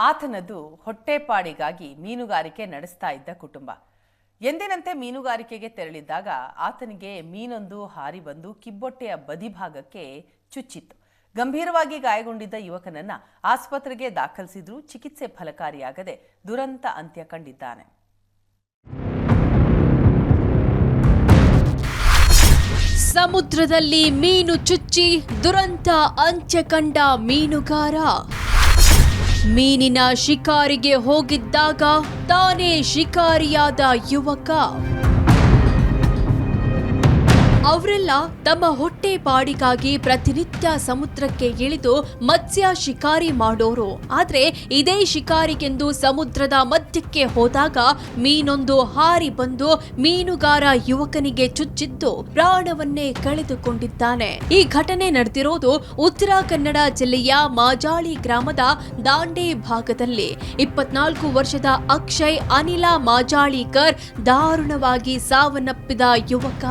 ಆತನದು ಹೊಟ್ಟೆಪಾಡಿಗಾಗಿ ಮೀನುಗಾರಿಕೆ ನಡೆಸ್ತಾ ಇದ್ದ ಕುಟುಂಬ. ಎಂದಿನಂತೆ ಮೀನುಗಾರಿಕೆಗೆ ತೆರಳಿದ್ದಾಗ ಆತನಿಗೆ ಮೀನೊಂದು ಹಾರಿ ಬಂದು ಕಿಬ್ಬೊಟ್ಟೆಯ ಬದಿಭಾಗಕ್ಕೆ ಚುಚ್ಚಿತ್ತು. ಗಂಭೀರವಾಗಿ ಗಾಯಗೊಂಡಿದ್ದ ಯುವಕನನ್ನ ಆಸ್ಪತ್ರೆಗೆ ದಾಖಲಿಸಿದ್ರೂ ಚಿಕಿತ್ಸೆ ಫಲಕಾರಿಯಾಗದೆ ದುರಂತ ಅಂತ್ಯ ಕಂಡಿದ್ದಾನೆ. ಸಮುದ್ರದಲ್ಲಿ ಮೀನು ಚುಚ್ಚಿ ದುರಂತ ಅಂತ್ಯ ಕಂಡ ಮೀನುಗಾರ. ಮೀನಿನ ಶಿಕಾರಿಗೆ ಹೋಗಿದ್ದಾಗ ತಾನೇ ಶಿಕಾರಿಯಾದ ಯುವಕ. ಅವರೆಲ್ಲ ತಮ್ಮ ಹೊಟ್ಟೆ ಪಾಡಿಗಾಗಿ ಪ್ರತಿನಿತ್ಯ ಸಮುದ್ರಕ್ಕೆ ಇಳಿದು ಮತ್ಸ್ಯ ಶಿಕಾರಿ ಮಾಡೋರು. ಆದ್ರೆ ಇದೇ ಶಿಕಾರಿಗೆಂದು ಸಮುದ್ರದ ಮಧ್ಯಕ್ಕೆ ಹೋದಾಗ ಮೀನೊಂದು ಹಾರಿ ಬಂದು ಮೀನುಗಾರ ಯುವಕನಿಗೆ ಚುಚ್ಚಿದ್ದು ಪ್ರಾಣವನ್ನೇ ಕಳೆದುಕೊಂಡಿದ್ದಾನೆ. ಈ ಘಟನೆ ನಡೆದಿರೋದು ಉತ್ತರ ಕನ್ನಡ ಜಿಲ್ಲೆಯ ಮಾಜಾಳಿ ಗ್ರಾಮದ ದಾಂಡೆ ಭಾಗದಲ್ಲಿ. 24 ವರ್ಷದ ಅಕ್ಷಯ್ ಅನಿಲ ಮಾಜಾಳಿಕರ್ ದಾರುಣವಾಗಿ ಸಾವನ್ನಪ್ಪಿದ ಯುವಕ.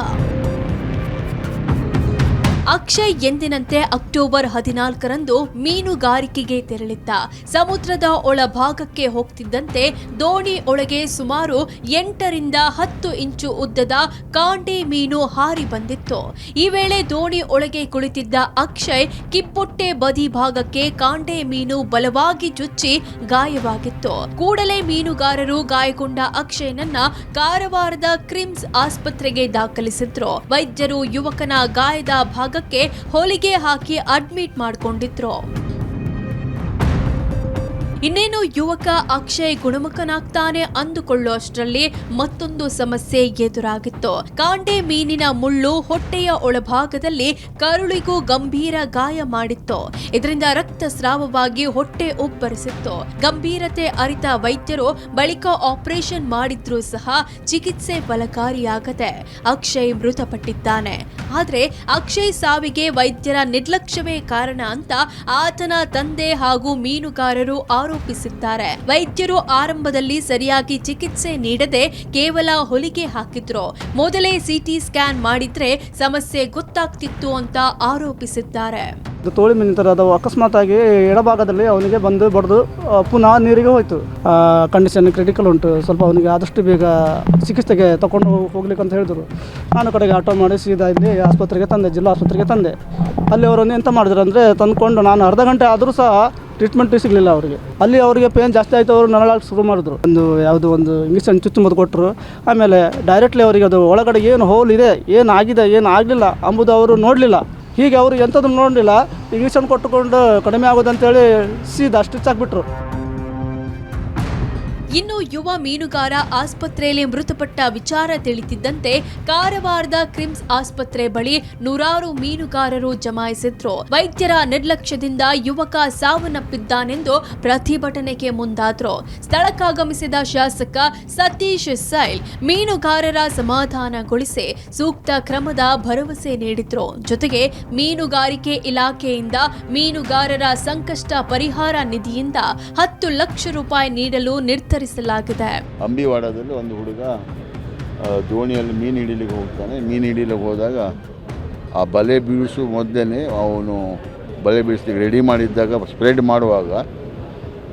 ಅಕ್ಷಯ್ ಎಂದಿನಂತೆ ಅಕ್ಟೋಬರ್ 14ರಂದು ಮೀನುಗಾರಿಕೆಗೆ ತೆರಳಿದ್ದ. ಸಮುದ್ರದ ಒಳಭಾಗಕ್ಕೆ ಹೋಗ್ತಿದ್ದಂತೆ ದೋಣಿ ಒಳಗೆ ಸುಮಾರು 8 ರಿಂದ 10 ಇಂಚು ಉದ್ದದ ಕಾಂಡೆ ಮೀನು ಹಾರಿ ಬಂದಿತ್ತು. ಈ ವೇಳೆ ದೋಣಿ ಒಳಗೆ ಕುಳಿತಿದ್ದ ಅಕ್ಷಯ್ ಕಿಬ್ಬೊಟ್ಟೆ ಬದಿ ಭಾಗಕ್ಕೆ ಕಾಂಡೆ ಮೀನು ಬಲವಾಗಿ ಚುಚ್ಚಿ ಗಾಯವಾಗಿತ್ತು. ಕೂಡಲೇ ಮೀನುಗಾರರು ಗಾಯಗೊಂಡ ಅಕ್ಷಯ್ನನ್ನ ಕಾರವಾರದ ಕ್ರಿಮ್ಸ್ ಆಸ್ಪತ್ರೆಗೆ ದಾಖಲಿಸಿದ್ರು. ವೈದ್ಯರು ಯುವಕನ ಗಾಯದ ಭಾಗಕ್ಕೆ ಹೊಲಿಗೆ ಹಾಕಿ ಅಡ್ಮಿಟ್ ಮಾಡಿಕೊಂಡಿದ್ರು. ಇನ್ನೇನು ಯುವಕ ಅಕ್ಷಯ್ ಗುಣಮುಖನಾಗ್ತಾನೆ ಅಂದುಕೊಳ್ಳುವಷ್ಟರಲ್ಲಿ ಮತ್ತೊಂದು ಸಮಸ್ಯೆ ಎದುರಾಗಿತ್ತು. ಕಾಂಡೆ ಮೀನಿನ ಮುಳ್ಳು ಹೊಟ್ಟೆಯ ಒಳಭಾಗದಲ್ಲಿ ಕರುಳಿಗೂ ಗಂಭೀರ ಗಾಯ ಮಾಡಿತ್ತು. ಇದರಿಂದ ರಕ್ತಸ್ರಾವವಾಗಿ ಹೊಟ್ಟೆ ಉಬ್ಬರಿಸಿತ್ತು. ಗಂಭೀರತೆ ಅರಿತ ವೈದ್ಯರು ಬಳಿಕ ಆಪರೇಷನ್ ಮಾಡಿದ್ರೂ ಸಹ ಚಿಕಿತ್ಸೆ ಫಲಕಾರಿಯಾಗದೆ ಅಕ್ಷಯ್ ಮೃತಪಟ್ಟಿದ್ದಾನೆ. ಆದ್ರೆ ಅಕ್ಷಯ್ ಸಾವಿಗೆ ವೈದ್ಯರ ನಿರ್ಲಕ್ಷ್ಯವೇ ಕಾರಣ ಅಂತ ಆತನ ತಂದೆ ಹಾಗೂ ಮೀನುಗಾರರು ಆರೋಪಿಸಿದ್ದಾರೆ. ವೈದ್ಯರು ಆರಂಭದಲ್ಲಿ ಸರಿಯಾಗಿ ಚಿಕಿತ್ಸೆ ನೀಡದೆ ಕೇವಲ ಹೊಲಿಗೆ ಹಾಕಿದ್ರು. ಮೊದಲೇ ಸಿಟಿ ಸ್ಕ್ಯಾನ್ ಮಾಡಿದ್ರೆ ಸಮಸ್ಯೆ ಗೊತ್ತಾಗ್ತಿತ್ತು ಅಂತ ಆರೋಪಿಸಿದ್ದಾರೆ. ತೋಳಿ ಮೀನು ಥರ ಅದು ಅಕಸ್ಮಾತ್ ಆಗಿ ಎಡಭಾಗದಲ್ಲಿ ಅವನಿಗೆ ಬಂದು ಬಡ್ದು ಪುನಃ ನೀರಿಗೆ ಹೋಯಿತು. ಕಂಡೀಷನ್ ಕ್ರಿಟಿಕಲ್ ಉಂಟು, ಸ್ವಲ್ಪ ಅವನಿಗೆ ಆದಷ್ಟು ಬೇಗ ಚಿಕಿತ್ಸೆಗೆ ತಗೊಂಡು ಹೋಗ್ಲಿಕ್ಕೆ ಅಂತ ಹೇಳಿದ್ರು. ನಾನು ಕಡೆಗೆ ಆಟೋ ಮಾಡಿ ಸೀದಾ ಇಲ್ಲಿ ಆಸ್ಪತ್ರೆಗೆ ತಂದೆ, ಜಿಲ್ಲಾ ಆಸ್ಪತ್ರೆಗೆ ತಂದೆ. ಅಲ್ಲಿ ಅವರನ್ನು ಎಂತ ಮಾಡಿದ್ರು ಅಂದರೆ ತಂದುಕೊಂಡು ನಾನು ಅರ್ಧ ಗಂಟೆ ಆದರೂ ಸಹ ಟ್ರೀಟ್ಮೆಂಟ್ ಸಿಗಲಿಲ್ಲ ಅವರಿಗೆ. ಅಲ್ಲಿ ಅವರಿಗೆ ಪೇನ್ ಜಾಸ್ತಿ ಆಯಿತು, ಅವರು ನರಳಕ್ಕೆ ಶುರು ಮಾಡಿದ್ರು. ಒಂದು ಇಂಜೆಕ್ಷನ್ ಚುಚ್ಚುಮದ್ದು ಕೊಟ್ಟರು. ಆಮೇಲೆ ಡೈರೆಕ್ಟ್ಲಿ ಅವರಿಗೆ ಅದು ಒಳಗಡೆ ಏನು ಹೋಲ್ ಇದೆ, ಏನು ಆಗಿದೆ, ಏನು ಆಗಲಿಲ್ಲ ಅಂಬುದು ಅವರು ನೋಡಲಿಲ್ಲ. ಹೀಗೆ ಅವರು ಎಂಥದನ್ನು ನೋಡಲಿಲ್ಲ, ಇಂಜೆಕ್ಷನ್ ಕೊಟ್ಟುಕೊಂಡು ಕಡಿಮೆ ಆಗೋದಂತೇಳಿ ಸೀದಾ ಸ್ಟಿಚ್ ಹಾಕ್ಬಿಟ್ರು. ಇನ್ನು ಯುವ ಮೀನುಗಾರ ಆಸ್ಪತ್ರೆಯಲ್ಲಿ ಮೃತಪಟ್ಟ ವಿಚಾರ ತಿಳಿತಿದ್ದಂತೆ ಕಾರವಾರದ ಕ್ರಿಮ್ಸ್ ಆಸ್ಪತ್ರೆ ಬಳಿ ನೂರಾರು ಮೀನುಗಾರರು ಜಮಾಯಿಸಿದ್ರು. ವೈದ್ಯರ ನಿರ್ಲಕ್ಷ್ಯದಿಂದ ಯುವಕ ಸಾವನ್ನಪ್ಪಿದ್ದಾನೆಂದು ಪ್ರತಿಭಟನೆಗೆ ಮುಂದಾದ್ರು. ಸ್ಥಳಕ್ಕಾಗಮಿಸಿದ ಶಾಸಕ ಸತೀಶ್ ಸೈಲ್ ಮೀನುಗಾರರ ಸಮಾಧಾನಗೊಳಿಸಿ ಸೂಕ್ತ ಕ್ರಮದ ಭರವಸೆ ನೀಡಿದ್ರು. ಜೊತೆಗೆ ಮೀನುಗಾರಿಕೆ ಇಲಾಖೆಯಿಂದ ಮೀನುಗಾರರ ಸಂಕಷ್ಟ ಪರಿಹಾರ ನಿಧಿಯಿಂದ 10 ಲಕ್ಷ ರೂಪಾಯಿ ನೀಡಲು ನಿರ್ಧರಿಸಲಾಗಿದೆ. ಅಂಬಿವಾಡದಲ್ಲಿ ಒಂದು ಹುಡುಗ ದೋಣಿಯಲ್ಲಿ ಮೀನು ಹಿಡಿಲಿಕ್ಕೆ ಹೋಗ್ತಾನೆ. ಮೀನು ಹಿಡಿಲಿಕ್ಕೆ ಹೋದಾಗ ಆ ಬಲೆ ಬೀಳಿಸು ಮೊದಲೇ ಅವನು ಬಲೆ ಬೀಳಿಸ್ಲಿಕ್ಕೆ ರೆಡಿ ಮಾಡಿದ್ದಾಗ ಸ್ಪ್ರೆಡ್ ಮಾಡುವಾಗ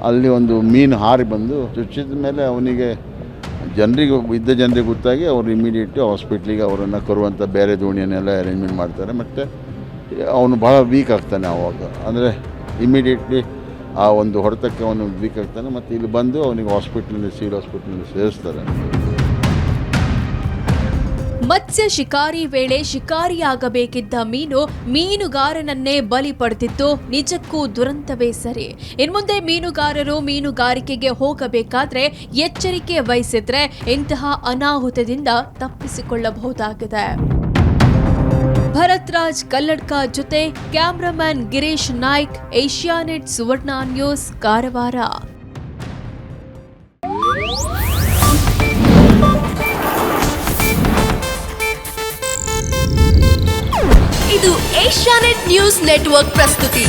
ಅಲ್ಲಿ ಒಂದು ಮೀನು ಹಾರಿ ಬಂದು ಚುಚ್ಚಿದ ಮೇಲೆ ಅವನಿಗೆ ಜನರಿಗೆ ಗೊತ್ತಾಗಿ ಅವರು ಇಮಿಡಿಯೇಟ್ ಹಾಸ್ಪಿಟ್ಲಿಗೆ ಅವರನ್ನು ಕರುವಂಥ ಬೇರೆ ದೋಣಿಯನ್ನೆಲ್ಲ ಅರೇಂಜ್ಮೆಂಟ್ ಮಾಡ್ತಾರೆ. ಮತ್ತು ಅವನು ಭಾಳ ವೀಕ್ ಆಗ್ತಾನೆ. ಆವಾಗ ಅಂದರೆ ಇಮಿಡಿಯೇಟ್ಲಿ ಆ ಒಂದು ಹೊಡೆತಕ್ಕೆ ಅವನು ವೀಕ್ ಆಗ್ತಾನೆ. ಮತ್ತು ಇಲ್ಲಿ ಬಂದು ಅವನಿಗೆ ಸಿವಿಲ್ ಹಾಸ್ಪಿಟಲ್ನಲ್ಲಿ ಸೇರಿಸ್ತಾರೆ. ಮತ್ಸ್ಯ ಶಿಕಾರಿ ವೇಳೆ ಶಿಕಾರಿಯಾಗಬೇಕಿದ್ದ ಮೀನುಗಾರನನ್ನೇ ಬಲಿ ಪಡೆದಿದ್ದು ನಿಜಕ್ಕೂ ದುರಂತವೇ ಸರಿ. ಇನ್ಮುಂದೆ ಮೀನುಗಾರರು ಮೀನುಗಾರಿಕೆಗೆ ಹೋಗಬೇಕಾದ್ರೆ ಎಚ್ಚರಿಕೆ ವಹಿಸಿದ್ರೆ ಇಂತಹ ಅನಾಹುತದಿಂದ ತಪ್ಪಿಸಿಕೊಳ್ಳಬಹುದಾಗಿದೆ. ಭರತ್ ರಾಜ್ ಕಲ್ಲಡ್ಕ ಜೊತೆ ಕ್ಯಾಮ್ರಾಮನ್ ಗಿರೀಶ್ ನಾಯ್ಕ್, ಏಷ್ಯಾನೆಟ್ ಸುವರ್ಣ ನ್ಯೂಸ್, ಕಾರವಾರ. ಇದು ಏಷ್ಯಾನೆಟ್ ನ್ಯೂಸ್ ನೆಟ್ವರ್ಕ್ ಪ್ರಸ್ತುತಿ.